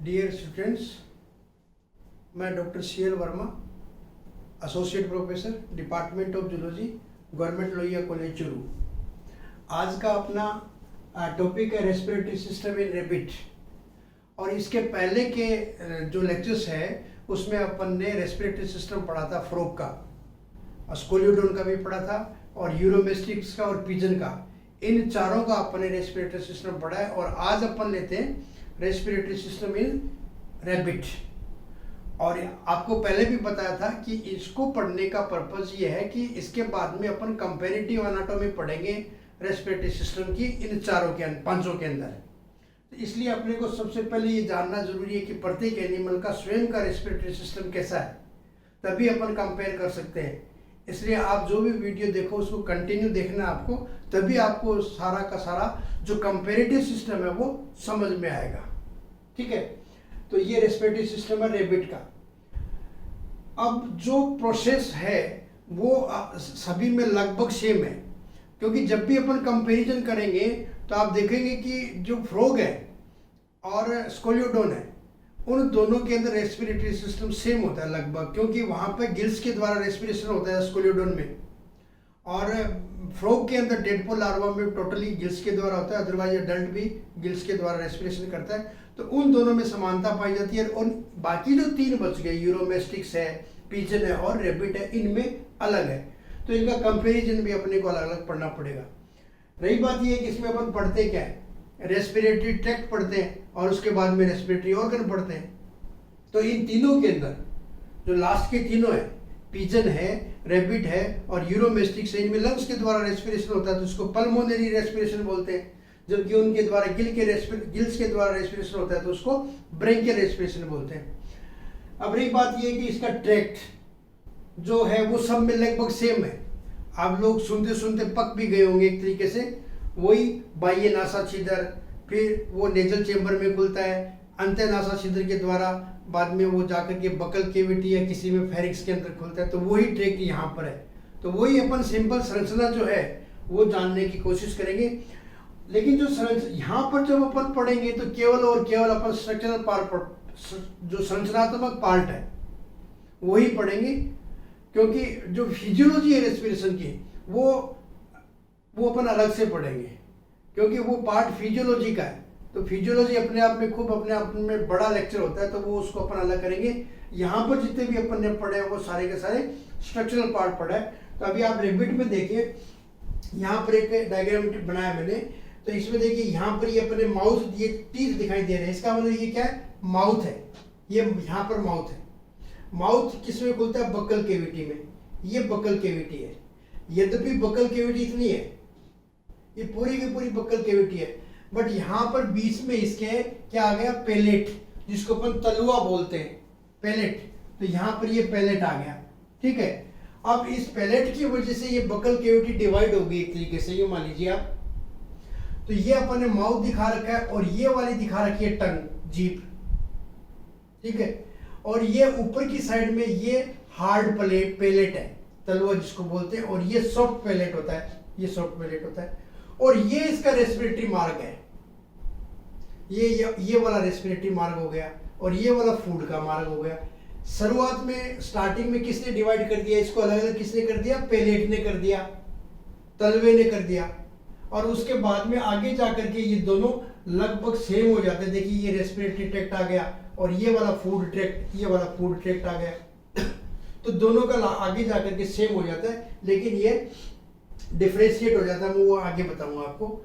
Dear students, मैं doctor CL. Verma, associate professor, department of zoology, government Lohia college Churu. आज का अपना टॉपिक है रेस्पिरेटरी सिस्टम इन रैबिट। और इसके पहले के जो लेक्चर्स है उसमें अपन ने रेस्पिरेटरी सिस्टम पढ़ा था फ्रॉग का, स्कोलियोडोन का भी पढ़ा था और यूरोमेस्टिक्स का और पिजन का। इन चारों का अपन ने रेस्पिरेटरी सिस्टम पढ़ा है और आज अपन लेते हैं रेस्पिरेटरी सिस्टम इन रैबिट। और आपको पहले भी बताया था कि इसको पढ़ने का पर्पस ये है कि इसके बाद में अपन कंपैरेटिव एनाटॉमी पढ़ेंगे रेस्पिरेटरी सिस्टम की इन चारों के पांचों के अंदर। तो इसलिए अपने को सबसे पहले ये जानना जरूरी है कि प्रत्येक एनिमल का स्वयं का रेस्पिरेटरी सिस्टम कैसा है, तभी अपन कंपेयर कर सकते हैं। इसलिए आप जो भी वीडियो देखो उसको कंटिन्यू देखना आपको, तभी आपको सारा का सारा जो कंपैरेटिव सिस्टम है वो समझ में आएगा। ठीक है, तो ये रेस्पिरेटरी सिस्टम है रैबिट का। अब जो प्रोसेस है वो सभी में लगभग सेम है, क्योंकि जब भी अपन कंपैरिजन करेंगे तो आप देखेंगे कि जो फ्रॉग है और स्कोलियोडोन है उन दोनों के अंदर रेस्पिरेटरी सिस्टम सेम होता है लगभग, क्योंकि वहाँ पे गिल्स के द्वारा रेस्पिरेशन होता है स्कोलियोडोन में, और फ्रॉग के अंदर डेडपोल लार्वा में टोटली गिल्स के द्वारा होता है, अदरवाइज अडल्ट भी गिल्स के द्वारा रेस्पिरेशन करता है। तो उन दोनों में समानता पाई जाती है। और बाकी जो तीन बच गए, यूरोमेस्टिक्स है, पिजन है और रैबिट है, इनमें अलग है। तो इनका कंपेरिजन भी अपने को अलग अलग पढ़ना पड़ेगा। रही बात यह कि इसमें अपन पढ़ते क्या है, रेस्पिरेटरी ट्रैक्ट पढ़ते हैं और उसके बाद में रेस्पिरेटरी ऑर्गन पढ़ते हैं। तो इन तीनों के अंदर जो लास्ट के तीनों है, पिजन है, रैबिट है और यूरोमेस्टिक्स है, इनमें लंग्स के द्वारा रेस्पिरेशन होता है तो उसको पल्मोनरी रेस्पिरेशन बोलते हैं। जबकि उनके द्वारा गिल्स के द्वारा रेस्पिरेशन होता है तो उसको ब्रेंकियल रेस्पिरेशन बोलते हैं। अब रही बात यह कि इसका ट्रैक्ट जो है वो सब में लगभग सेम है। आप लोग सुनते सुनते पक भी गए होंगे एक तरीके से। वही बाह्य नासा छिद्र, फिर वो नेजल चेंबर में खुलता है, अंत्य नासा छिद्र के द्वारा बाद में वो जाकर के बकल केविटी या किसी में फेरिक्स के अंदर खुलता है। तो वही ट्रैक्ट यहाँ पर है। तो वही अपन सिंपल संरचना जो है वो जानने की कोशिश करेंगे। लेकिन जो यहाँ पर जब अपन पढ़ेंगे तो केवल और केवल अपन स्ट्रक्चरल पार्ट, जो संरचनात्मक पार्ट है वही पढ़ेंगे, क्योंकि जो फिजियोलॉजी है रेस्पिरेशन की वो अपन अलग से पढ़ेंगे, क्योंकि वो पार्ट फिजियोलॉजी का है। तो फिजियोलॉजी अपने आप में अपने आप में बड़ा लेक्चर होता है, तो वो उसको अपन अलग करेंगे। यहाँ पर जितने भी अपन ने पढ़े हैं वो सारे के सारे स्ट्रक्चरल पार्ट पढ़ा है। तो अभी आप रैबिट में देखिए, यहाँ पर एक डायग्राम बनाया मैंने, तो इसमें देखिए यहाँ पर ये अपने माउथ, ये टीथ दिखाई दे रहे हैं। इसका मतलब ये क्या है, माउथ है। ये यहाँ पर माउथ है। माउथ किसमें खुलता है, बकल केविटी में। ये बकल केविटी है। यद्यपि बकल केविटी इतनी है, ये पूरी की पूरी बकल केविटी है, बट यहाँ पर बीच में इसके क्या आ गया, पैलेट, जिसको अपन तलुआ बोलते हैं, पैलेट। तो यहाँ पर ये पैलेट आ गया। ठीक है, अब इस पैलेट की वजह से ये बकल केविटी डिवाइड हो गई एक तरीके से, ये मान लीजिए आप। तो ये अपन ने माउथ दिखा रखा है और ये वाली दिखा रखी है टंग, जीभ। ठीक है, और ये ऊपर की साइड में ये हार्ड पैलेट है, तलवा जिसको बोलते हैं, और ये सॉफ्ट पैलेट होता है, ये सॉफ्ट पैलेट होता है। और ये इसका रेस्पिरेटरी मार्ग है, ये वाला रेस्पिरेटरी मार्ग हो गया और ये वाला फूड का मार्ग हो गया। शुरुआत में स्टार्टिंग में किसने डिवाइड कर दिया इसको, अलग अलग किसने कर दिया, पैलेट ने कर दिया, तलवे ने कर दिया। और उसके बाद में आगे जाकर के ये दोनों लगभग सेम हो जाते हैं। देखिए ये रेस्पिरेटरी ट्रैक्ट आ गया और ये वाला फूड ट्रैक्ट, ये वाला फूड ट्रैक्ट आ गया। तो दोनों का आगे जाकर के सेम हो जाता है, लेकिन ये डिफरेंशिएट हो जाता है, मैं वो आगे बताऊंगा आपको।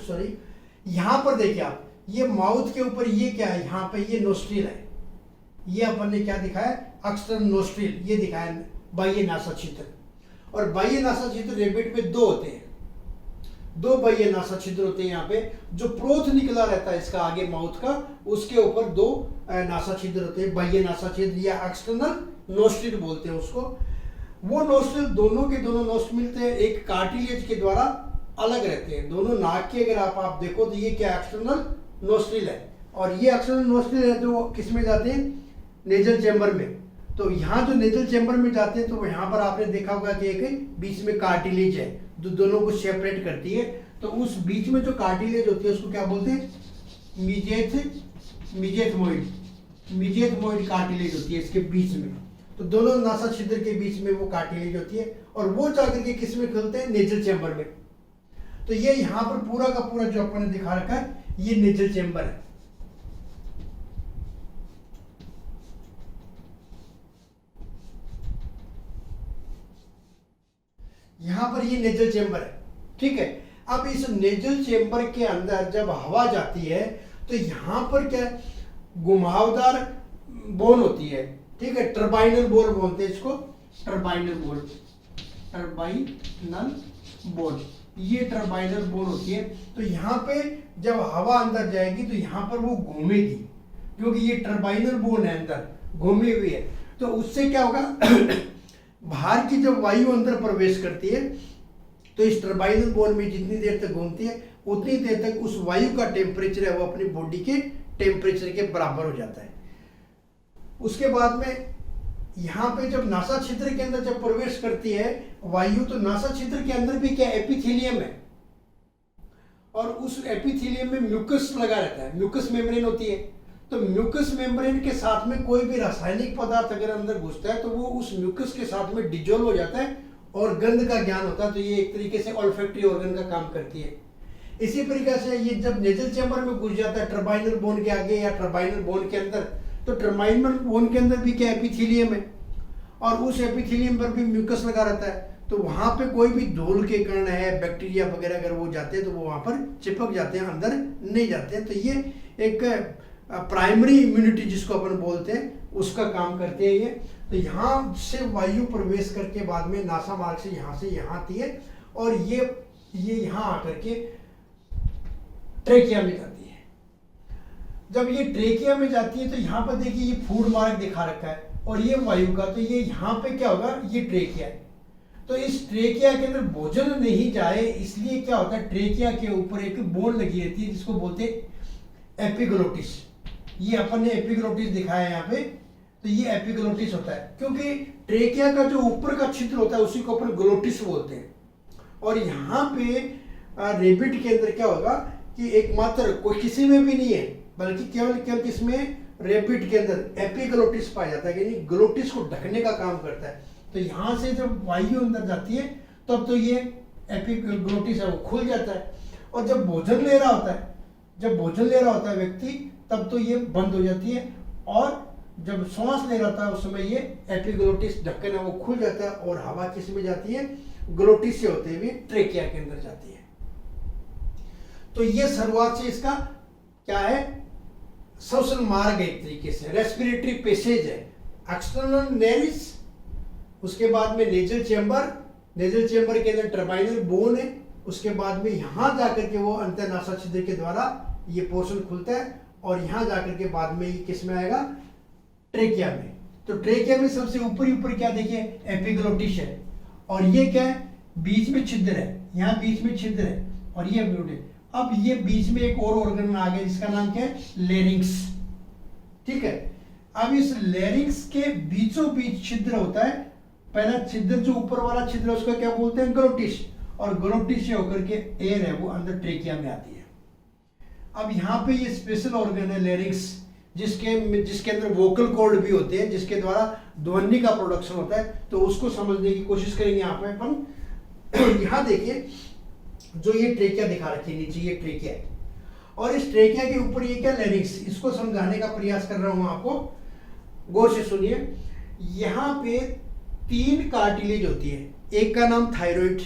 सॉरी, यहाँ पर देखिए आप, ये माउथ के ऊपर ये क्या है, यहाँ पे ये नोस्ट्रिल है। ये अपन ने क्या दिखाया, एक्सटर्नल नोस्ट्रिल, ये दिखाया बाह्य नासा छिद्र। और बाह्य नासा छिद्र रैबिट में दो होते हैं, दो बाह्य नासा छिद्र होते हैं। यहाँ पे जो प्रोथ निकला रहता है इसका आगे माउथ का, उसके ऊपर दो नासा छिद्र होते हैं, बाह्य नासा छिद्र या एक्सटर्नल नोस्ट्रिल बोलते हैं उसको। वो नोस्ट्रिल दोनों के दोनों नोस्ट्रिल मिलते हैं, एक कार्टिलेज के द्वारा अलग रहते हैं। दोनों नाक के अगर आप देखो तो ये क्या एक्सटर्नल नोस्ट्रिल है, और ये एक्सटर्नल नोस्ट्रिल है जो किस में जाते हैं, नेजल चेंबर में। तो यहाँ जो नेजल चेंबर में जाते हैं तो यहाँ पर आपने देखा होगा कि एक बीच में कार्टिलेज है जो दोनों को सेपरेट करती है। तो उस बीच में जो कार्टिलेज होती है उसको क्या बोलते हैं, मीडिएट मिजेथमोइड कार्टिलेज होती है इसके बीच में। तो दोनों नासा छिद्र के बीच में वो कार्टिलेज होती है और वो जाकर के किस में खुलते हैं, नेजल चैम्बर में। तो ये यहाँ पर पूरा का पूरा जो अपन ने दिखा रखा है ये नेजल चैम्बर है। यहां पर ये नेजल चैम्बर है, ठीक है। अब इस नेजल चैम्बर के अंदर जब हवा जाती है तो यहां पर क्या है, घुमावदार बोन होती है, ठीक है। टर्बाइनल बोन बोलते हैं इसको, टर्बाइनल बोन, ये टर्बाइनल बोन होती है। तो यहाँ पे जब हवा अंदर जाएगी तो यहाँ पर वो घूमेगी, क्योंकि ये टर्बाइनल बोन है, अंदर घूमी हुई है। तो उससे क्या होगा बाहर की जब वायु अंदर प्रवेश करती है तो इस टर्बाइनल बोन में जितनी देर तक घूमती है उतनी देर तक उस वायु का टेम्परेचर है वो अपनी बॉडी के टेम्परेचर के बराबर हो जाता है। उसके बाद में यहाँ पे जब नासा छिद्र के अंदर जब प्रवेश करती है वायु, तो नासा छिद्र के अंदर भी क्या एपिथेलियम है, और उस एपिथेलियम में म्यूकस लगा रहता है, म्यूकस मेम्ब्रेन होती है। तो म्यूकस मेम्ब्रेन के साथ में कोई भी रासायनिक पदार्थ अगर अंदर घुसता है तो वो उस म्यूकस के साथ में डिजोल्व हो जाता है और गंध का ज्ञान होता है। तो ये एक तरीके से ऑल्फैक्टरी ऑर्गन का काम करती है। इसी प्रकार से ये जब नेजल चैम्बर में घुस जाता है टर्बाइनल बोन के आगे या टर्बाइनल बोन के अंदर, तो टर्बाइनल बोन के अंदर भी क्या एपिथेलियम है और उस एपिथेलियम पर भी म्यूकस लगा रहता है। तो वहां पे कोई भी धूल के कण है, बैक्टीरिया वगैरह अगर वो जाते हैं तो वो वहां पर चिपक जाते हैं, अंदर नहीं जाते हैं। तो ये एक प्राइमरी इम्यूनिटी जिसको अपन बोलते हैं उसका काम करते हैं ये। तो यहाँ से वायु प्रवेश करके बाद में नासा मार्ग से यहाँ आती है और ये यहाँ आकर के ट्रेकिया में जाती है। जब ये ट्रेकिया में जाती है तो यहाँ पर देखिए ये फूड मार्ग दिखा रखा है और ये वायु का, तो ये यहाँ पे क्या होगा, ये ट्रेकिया है। तो इस ट्रेकिया के अंदर भोजन नहीं जाए इसलिए क्या होता है, ट्रेकिया के ऊपर एक बोन लगी रहती है जिसको बोलते हैं एपिग्लोटिस। ये अपन ने एपिग्लोटिस दिखाया है यहाँ पे, तो ये एपिग्लोटिस होता है क्योंकि ट्रेकिया का जो ऊपर का छिद्र होता है उसी को अपन ग्लोटिस बोलते हैं। और यहाँ पे रेबिट के अंदर क्या होगा कि एकमात्र कोई किसी में भी नहीं है बल्कि केवल किसमें, रेबिट के अंदर एपिग्लोटिस पाया जाता है, यानी ग्लोटिस को ढकने का काम करता है। तो यहाँ से जब वायु अंदर जाती है तब तो ये एपिग्लोटिस है वो खुल जाता है, और जब भोजन ले रहा होता है व्यक्ति तब तो ये बंद हो जाती है, और जब सांस ले रहा था उस समय ये एपिग्लोटिस ढक्कन है वो खुल जाता है और हवा किस में जाती है, ग्लोटिस से होते हुए ट्रेकिया के अंदर जाती है। तो ये शुरुआत से इसका क्या है, श्वसन मार्ग है, एक तरीके से रेस्पिरेटरी पैसेज है। एक्सटर्नल नेरिस, उसके बाद में नेजल चैम्बर के अंदर टर्बाइनल बोन है, उसके बाद में यहां जाकर के वो अंतर्नासा छिद्र के द्वारा ये पोर्शन खुलता है और यहां जाकर के बाद में ये किस में आएगा, ट्रेकिया में। तो ट्रेकिया में सबसे ऊपर क्या देखिए एपिग्लोटिस है, और ये क्या है, बीच में छिद्र है, यहाँ बीच में छिद्र है और ये ब्यूटी। अब ये बीच में एक और ऑर्गन आ गया जिसका नाम क्या है, लेरिंग्स, ठीक है। अब इस लेरिंग्स के बीचों बीच छिद्र होता है, पहला छिद्र जो ऊपर वाला छिद्र उसका क्या बोलते हैं, ग्लोटिस, और ग्लोटिस से होकर के एयर है वो अंदर ट्रेकिया में आती है। अब यहाँ पे ये स्पेशल ऑर्गन है लेरिंग्स, जिसके अंदर वोकल कॉर्ड भी होते हैं, जिसके द्वारा ध्वनि का प्रोडक्शन होता है। तो उसको समझने की कोशिश करेंगे यहाँ पे अपन। यहाँ देखिए जो ये ट्रेकिया दिखा रखी है नीचे, ये ट्रेकिया है, और इस ट्रेकिया के ऊपर ये क्या, लेरिंग्स। इसको समझाने का प्रयास कर रहा हूँ आपको, गौर से सुनिए। यहाँ पे 3 कार्टिलेज होती है, एक का नाम थायराइड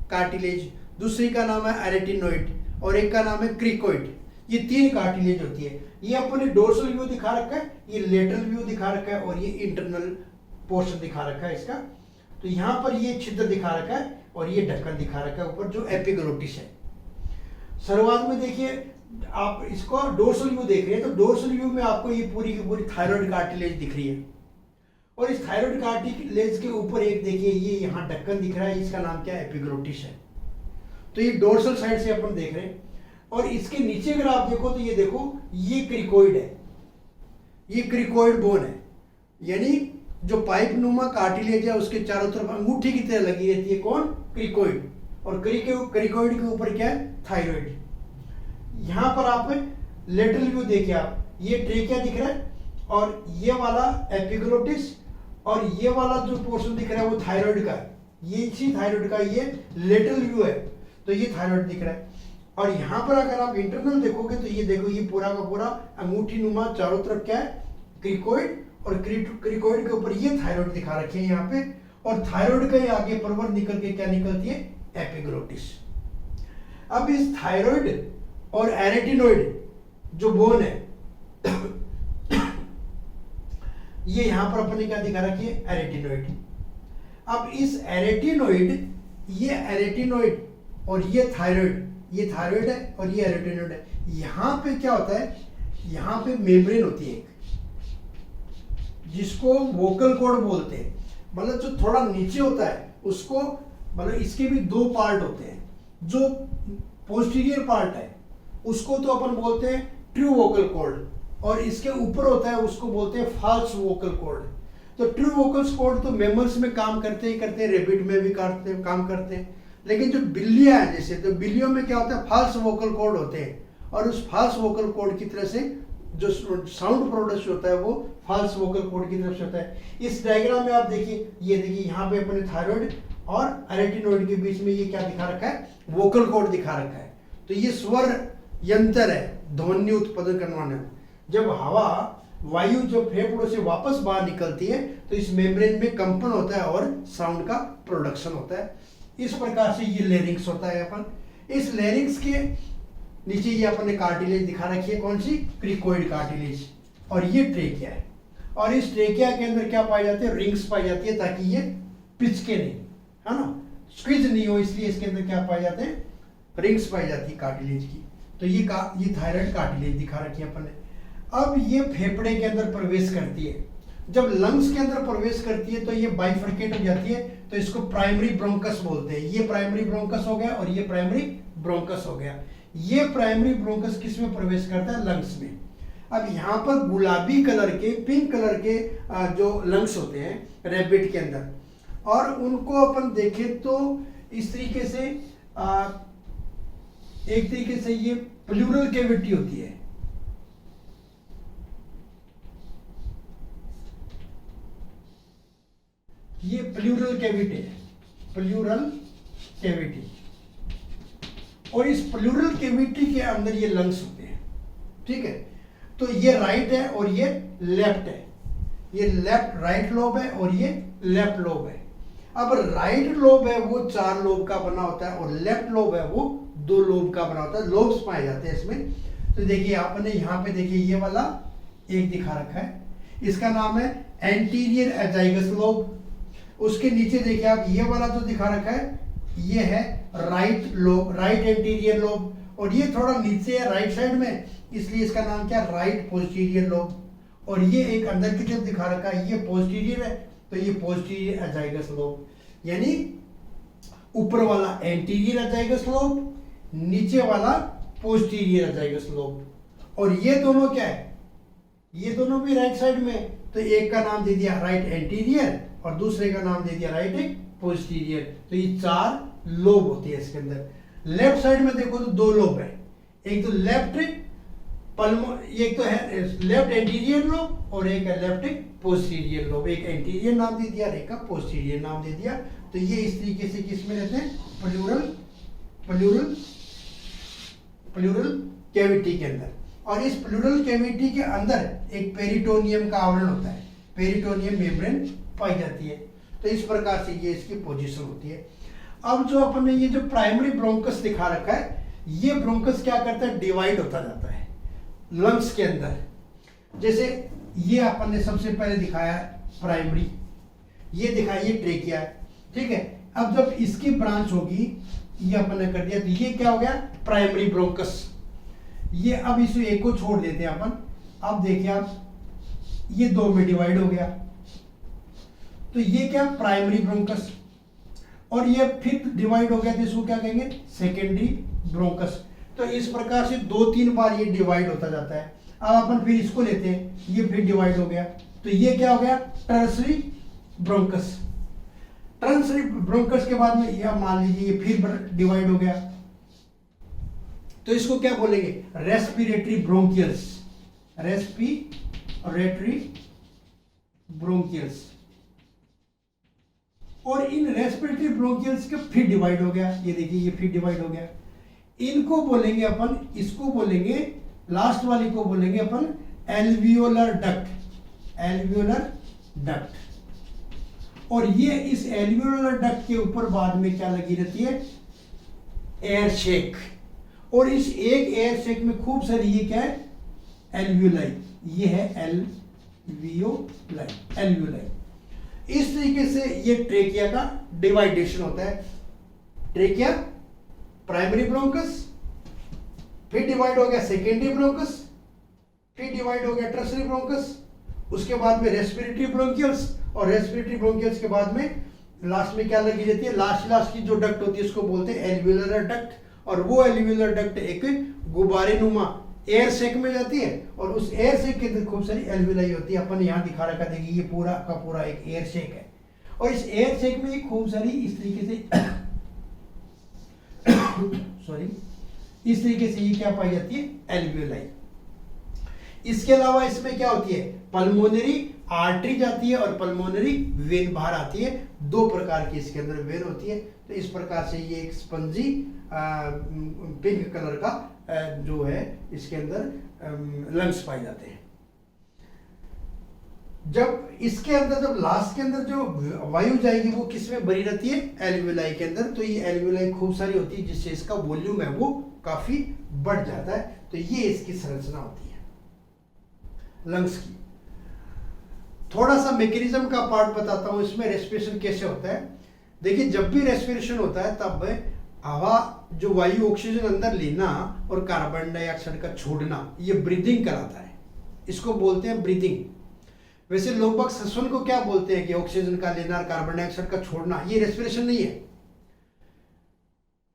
कार्टिलेज, दूसरी का नाम है एरेटिनोइड और एक का नाम है क्रिकोइड। ये 3 कार्टिलेज होती है। ये अपने डोर्सल व्यू दिखा रखा है, ये लेटरल व्यू दिखा रखा है और ये इंटरनल पोर्शन दिखा रखा है इसका। तो यहाँ पर ये छिद्र दिखा रखा है और ये ढक्कन दिखा रखा है ऊपर जो एपिग्लोटिस है। शुरुआत में देखिए आप इसको डोर्सल व्यू देख रहे हैं, तो डोर्सल व्यू में आपको ये पूरी की पूरी थायराइड कार्टिलेज दिख रही है, और इस थायराइड कार्टिलेज के ऊपर एक देखिए ये यहाँ ढक्कन दिख रहा है, इसका नाम क्या है, एपिग्लोटिस है। तो ये डोर्सल साइड से अपन देख रहे हैं, और इसके नीचे अगर आप देखो तो ये देखो ये क्रिकोइड है, ये क्रिकोइड बोन है, यानी जो पाइप नुमा कार्टिलेज है उसके चारों तरफ अंगूठी की तरह लगी रहती है, कौन, क्रिकोइड, और क्रिकोइड के ऊपर क्या है, थायराइड। यहाँ पर आप लेटरल व्यू देखिए, आप ये ट्रेकिया दिख रहा है, और ये वाला एपिग्लोटिस, और ये वाला जो पोर्शन दिख रहा है वो थायराइड का है। ये इसी थायराइड का ये लेटरल व्यू है, तो ये थायराइड दिख रहा है। और यहाँ पर अगर आप इंटरनल देखोगे तो ये देखो, ये पूरा का पूरा अंगूठी नुमा चारों तरफ क्या है, क्रिकोइड, और क्रिकोइड के ऊपर ये थायराइड दिखा रखे हैं यहाँ पे, और थायराइड का ये आगे परवर निकल के क्या निकलती है, एपिग्लोटिस। अब इस थायराइड और एरेटिनोइड जो बोन है ये यहां पर अपने क्या दिखा रखी है, एरेटिनोइड। अब इस एरेटिनोइड, ये एरेटिनोइड और ये थायराइड है और ये एरेटिनोइड है। यहां पे क्या होता है, यहां पे मेम्ब्रेन होती है जिसको वोकल कॉर्ड बोलते हैं, मतलब जो थोड़ा नीचे होता है उसको, मतलब इसके भी दो पार्ट होते हैं। जो पोस्टीरियर पार्ट है उसको तो अपन बोलते हैं ट्रू वोकल कॉर्ड, और इसके ऊपर होता है उसको बोलते हैं फॉल्स वोकल कॉर्ड। तो ट्रू वोकल कॉर्ड तो मेमल्स में काम करते ही करते हैं, रेबिट में भी काम करते हैं, लेकिन जो बिल्लियां हैं जैसे, तो बिल्लियों में क्या होता है, फॉल्स वोकल कॉर्ड होते हैं, और उस फॉल्स वोकल कॉर्ड की तरह से जो साउंड प्रोडक्ट होता है वो फॉल्स वोकल कॉर्ड की तरफ से होता है। इस डायग्राम में आप देखिए, ये देखिए यहाँ पे अपने थायराइड और एरेटिनोइड के बीच में ये क्या दिखा रखा है, वोकल कॉर्ड दिखा रखा है। तो ये स्वर यंत्र है ध्वनि उत्पादन करवाने में। जब हवा वायु जब फेफड़ों से वापस बाहर निकलती है तो इस मेम्ब्रेन में कंपन होता है और साउंड का प्रोडक्शन होता है। इस प्रकार से ये लेरिंग्स होता है। अपन इस लेरिंग्स के नीचे ये अपन ने कार्टिलेज दिखा रखी है, कौन सी, क्रिकोइड कार्टिलेज, और ये ट्रेकिया है। और इस ट्रेकिया के अंदर क्या पाए जाते हैं, रिंग्स पाई जाती है, ताकि ये पिचके नहीं, है ना, स्क्वीज नहीं हो, इसलिए इसके अंदर क्या पाए जाते हैं, रिंग्स पाई जाती है कार्टिलेज की। तो ये थायराइड कार्टिलेज दिखा रखी है अपन ने। अब ये फेफड़े के अंदर प्रवेश करती है, जब लंग्स के अंदर प्रवेश करती है तो ये बाइफर्केट हो जाती है, तो इसको प्राइमरी ब्रोंकस बोलते हैं। ये प्राइमरी ब्रोंकस हो गया और ये प्राइमरी ब्रोंकस हो गया। ये प्राइमरी ब्रोंकस किस में प्रवेश करता है, लंग्स में। अब यहाँ पर गुलाबी कलर के, पिंक कलर के जो लंग्स होते हैं रैबिट के अंदर, और उनको अपन देखें तो इस तरीके से एक तरीके से ये प्लूरल कैविटी होती है। ये प्लूरल कैविटी है, प्लूरल कैविटी, और इस प्लूरल कैविटी के अंदर ये लंग्स होते हैं, ठीक है। तो ये राइट है और ये लेफ्ट है, ये लेफ्ट राइट लोब है और ये लेफ्ट लोब है। अब राइट लोब है वो 4 लोब का बना होता है और लेफ्ट लोब है वो 2 लोब का बना होता है। लोब्स पाए जाते हैं इसमें। तो देखिए आपने यहाँ पे देखिए ये वाला एक दिखा रखा है, इसका नाम है एंटीरियर एजाइगस लोब। उसके नीचे देखिए आप ये वाला जो दिखा रखा है ये है right lobe, right anterior lobe, और ये थोड़ा नीचे है राइट साइड में, इसलिए इसका नाम क्या, राइट पोस्टीरियर लोब। और ये एक अंदर की तरफ दिखा रखा है, ये पोस्टीरियर है, तो ये पोस्टीरियर एजाइगस लोब, यानी ऊपर वाला एंटीरियर एजाइगस लोब, नीचे वाला पोस्टीरियर एजाइगस लोब। और ये दोनों क्या है, ये दोनों भी राइट साइड में, तो एक का नाम दे दिया राइट एंटीरियर और दूसरे का नाम दे दिया राइट पोस्टीरियर। तो ये 4 लोब होते हैं इसके अंदर। लेफ्ट साइड में देखो तो 2 लोब है, एक तो लेफ्ट पल्मो, एक तो है लेफ्ट एंटीरियर लोब और एक है लेफ्ट पोस्टीरियर लोब। एक एंटीरियर नाम दे दिया, एक का पोस्टीरियर नाम दे दिया। तो ये इस तरीके से किस में रहते हैं, प्लूरल कैविटी के अंदर। और इस प्लूरल कैविटी के अंदर एक पेरिटोनियम का आवरण होता है, पेरिटोनियम मेम्ब्रेन पाई जाती है। तो इस प्रकार से ये इसकी पोजीशन होती है। अब जो अपन ने ये जो प्राइमरी ब्रोंकस दिखा रखा है, ये ब्रोंकस क्या करता है, डिवाइड होता जाता है लंग्स के अंदर। जैसे ये अपन ने सबसे पहले दिखाया प्राइमरी, ये दिखाइए ट्रेकिया, ठीक है। अब जब इसकी ब्रांच होगी, ये अपन ने कर दिया, तो ये क्या हो गया, प्राइमरी ब्रोंकस। ये अब इस एक को छोड़ देते हैं अपन। अब देखिए आप, ये 2 में डिवाइड हो गया, तो ये क्या, प्राइमरी ब्रोंकस। और ये फिर डिवाइड हो गया, तो इसको क्या कहेंगे, सेकेंडरी ब्रोंकस। तो इस प्रकार से 2-3 बार ये डिवाइड होता जाता है। अब अपन फिर इसको लेते हैं, ये फिर डिवाइड हो गया, तो ये क्या हो गया, टर्सरी ब्रोंकस। टर्सरी ब्रोंकस के बाद में यह मान लीजिए ये फिर डिवाइड हो गया, तो इसको क्या बोलेंगे, रेस्पिरेटरी ब्रोंकियल्स। Respiratory bronchioles. और इन रेस्पिरेटरी ब्रोंकियल्स का फिर डिवाइड हो गया, ये देखिए ये फिर डिवाइड हो गया। इनको बोलेंगे अपन, इसको बोलेंगे, लास्ट वाली को बोलेंगे अपन एल्वियोलर डक्ट, एल्वियोलर डक्ट। और ये इस एल्वियोलर डक्ट के ऊपर बाद में क्या लगी रहती है, एयर शेक। और इस एक एयर शेक में खूब सारी ये क्या है, एल्वियोलाई, ये है एल्वियोलाई। इस तरीके से ये ट्रेकिया का डिवाइडेशन होता है। ट्रेकिया प्राइमरी ब्रोंकस, फिर डिवाइड हो गया सेकेंडरी ब्रोंकस, फिर डिवाइड हो गया टर्सरी ब्रोंकस, उसके बाद में रेस्पिरेटरी ब्रोंकियल्स, और रेस्पिरेटरी ब्रोंकियल्स के बाद में लास्ट में क्या लगी रहती है, लास्ट की जो डक्ट होती है उसको बोलते हैं एल्वियोलर डक्ट। और वो एल्वियोलर डक्ट एक गुब्बारे नुमा एयर सेक में जाती है, और उस एयर सेक के अंदर खूब सारी एल्वियोलाई होती है। अपन यहाँ दिखा रखा, देखिए ये पूरा का पूरा एक एयर सेक है। और इस एयर सेक में खूब सारी इस तरीके से इस तरीके से ये क्या पाई जाती है, एल्वियोलाई। इसके अलावा इसमें क्या होती है, पल्मोनरी आर्टरी जाती है और पल्मोनरी वेन बाहर आती है। दो प्रकार की इसके अंदर वेन होती है। तो इस प्रकार से ये एक स्पंजी पिंक कलर का जो है इसके अंदर लंग्स पाए जाते हैं। जब इसके अंदर, जब लास्ट के अंदर जो वायु जाएगी वो किस में भरी रहती है, एल्वियोलाई के अंदर। तो ये एल्वियोलाई खूब सारी होती है जिससे इसका वॉल्यूम है वो काफी बढ़ जाता है। तो ये इसकी संरचना होती है लंग्स की। थोड़ा सा मैकेनिज्म का पार्ट बताता हूं, इसमें रेस्पिरेशन कैसे होता है। देखिए जब भी रेस्पिरेशन होता है तब हवा जो वायु ऑक्सीजन अंदर लेना और कार्बन डाइऑक्साइड का छोड़ना, ये ब्रीदिंग कराता है, इसको बोलते हैं ब्रीदिंग। वैसे लोग श्वसन को क्या बोलते हैं कि ऑक्सीजन का लेना और कार्बन डाइऑक्साइड का छोड़ना, ये रेस्पिरेशन नहीं है,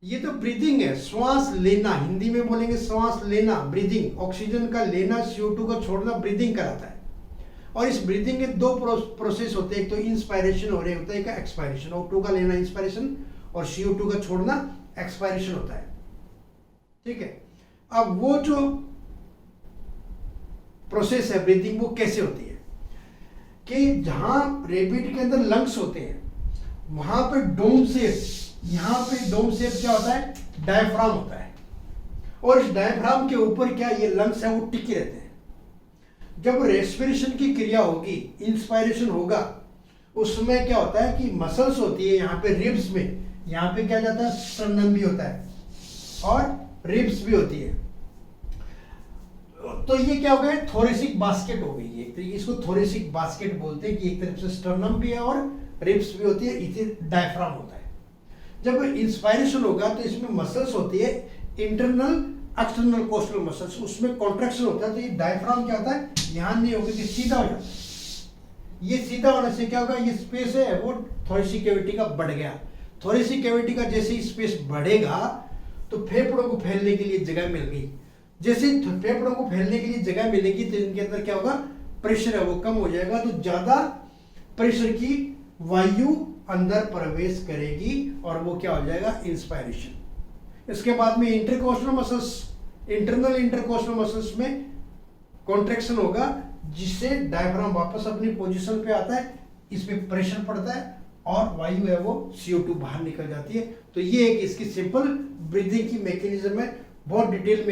ये तो ब्रीदिंग है, श्वास लेना। हिंदी में बोलेंगे श्वास लेना, ब्रीदिंग। ऑक्सीजन का लेना, CO2 का छोड़ना ब्रीदिंग कराता है। और इस ब्रीदिंग के दो प्रोसेस होते हैं, एक तो इंस्पायरेशन हो रहे होता है, एक एक्सपायरेशन। O2 का लेना इंस्पायरेशन और CO2 का छोड़ना एक्सपायरेशन होता है, ठीक है। अब वो जो प्रोसेस है ब्रीदिंग, वो कैसे होती है कि जहां रेबिट के अंदर लंग्स होते हैं वहां पे डोम शेप, यहां पे डोम शेप क्या होता है, डायफ्राम होता है। और इस डायफ्राम के ऊपर क्या ये लंग्स है वो टिके रहते हैं। जब रेस्पिरेशन की क्रिया होगी, इंस्पायरेशन होगा, उसमें क्या होता है कि मसल्स होती है यहाँ पे रिब्स में, यहाँ पे क्या जाता है, स्टर्नम भी होता है और रिब्स भी होती है। तो ये क्या हो गया, थोरेसिक बास्केट हो गई। एक तरीके इसको थोरेसिक बास्केट बोलते हैं कि एक तरफ से स्टर्नम भी है और रिब्स भी होती है, इसे डायफ्राम होता है। जब इंस्पायरेशन होगा तो इसमें मसल्स होती है, इंटरनल एक्सटर्नल कोस्टल मसल्स, उसमें कॉन्ट्रैक्शन होता है। तो ये डायफ्राम क्या होता है, यहाँ नहीं होगा कि सीधा हो जाता है। ये सीधा होने से क्या होगा, ये स्पेस है वो थोरेसिक कैविटी का बढ़ गया। थोरेसिक कैविटी का जैसे ही स्पेस बढ़ेगा तो फेफड़ों को फैलने के लिए जगह मिल गई। जैसे फेफड़ों को फैलने के लिए जगह मिलेगी तो इनके अंदर क्या होगा, प्रेशर है वो कम हो जाएगा। तो ज्यादा प्रेशर की वायु अंदर प्रवेश करेगी और वो क्या हो जाएगा, इंस्पायरेशन। इसके बाद में intercostal muscles, internal intercostal muscles में कॉन्ट्रैक्शन होगा जिससे डायफ्राम वापस अपनी पोजीशन पे आता है, इसमें प्रेशर पड़ता है और वायु है वो CO2 बाहर निकल जाती है। तो ये एक इसकी सिंपल ब्रीदिंग की मैकेनिज्म है। बहुत डिटेल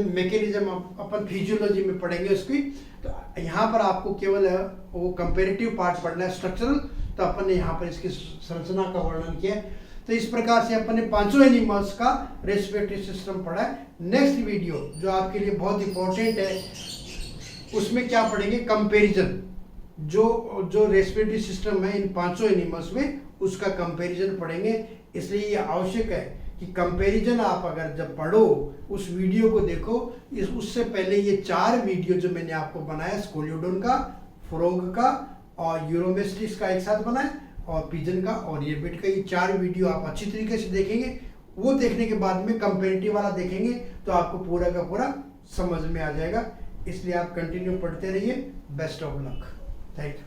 मैकेनिज्म अपन फिजियोलॉजी में पढ़ेंगे उसकी। तो यहाँ पर आपको केवल वो कंपेरेटिव पार्ट पढ़ना है, स्ट्रक्चरल। तो अपन ने यहाँ पर इसकी संरचना का वर्णन किया है। तो इस प्रकार से अपन ने पांचों एनिमल्स का रेस्पिरेटरी सिस्टम पढ़ा है। नेक्स्ट वीडियो जो आपके लिए बहुत इंपॉर्टेंट है, उसमें क्या पढ़ेंगे, कंपैरिजन। जो रेस्पिरेटरी सिस्टम है इन पांचों एनिमल्स में, उसका कंपैरिजन पढ़ेंगे। इसलिए ये आवश्यक है कि कंपैरिजन आप अगर जब पढ़ो, उस वीडियो को देखो। उससे पहले ये 4 वीडियो जो मैंने आपको बनाया, स्कोलियोडोन का, फ्रॉग का और यूरोमेस्टिस का एक साथ बनाया, और पिजन का और रेबिट का, ये 4 वीडियो आप अच्छी तरीके से देखेंगे। वो देखने के बाद में कंपैरेटिव वाला देखेंगे तो आपको पूरा का पूरा समझ में आ जाएगा। इसलिए आप कंटिन्यू पढ़ते रहिए। Best of luck. Thank you.